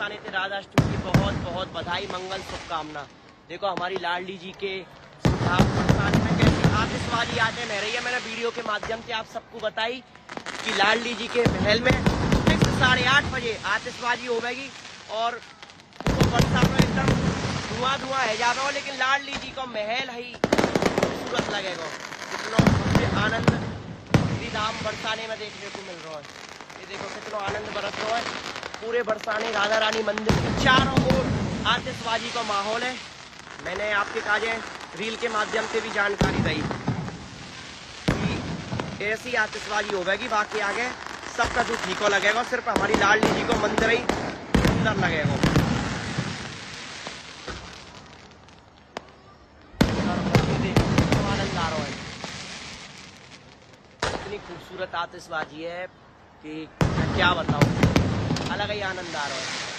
बरसाने थे, राधाष्टमी की बहुत बहुत बधाई, मंगल, शुभकामना। देखो हमारी लाडली जी के बरसाने में कैसी आतिशबाजी आटे में रही है। मैंने वीडियो के माध्यम से आप सबको बताई कि लाडली जी के महल में 8:30 बजे आतिशबाजी होगी और तो बरसात में एकदम धुआं धुआं है जाता हो, लेकिन लाडली जी का महल है खूबसूरत लगेगा। कितना मुझे आनंद धाम बरसाने में देखने को मिल रहा है। ये देखो कितना आनंद बरस रहा है। पूरे बरसाने राधा रानी मंदिर के चारों ओर आतिशबाजी का माहौल है। मैंने आपके काजे रील के माध्यम से भी जानकारी दी कि ऐसी आतिशबाजी होगी, बाकी आगे सबका जो ठीको लगेगा, सिर्फ हमारी लाडली जी को मंदिर ही सुंदर लगेगा। आनंद आ रहा है, इतनी खूबसूरत आतिशबाजी है कि क्या बताऊं, अलग ही आनंद आ रहा है।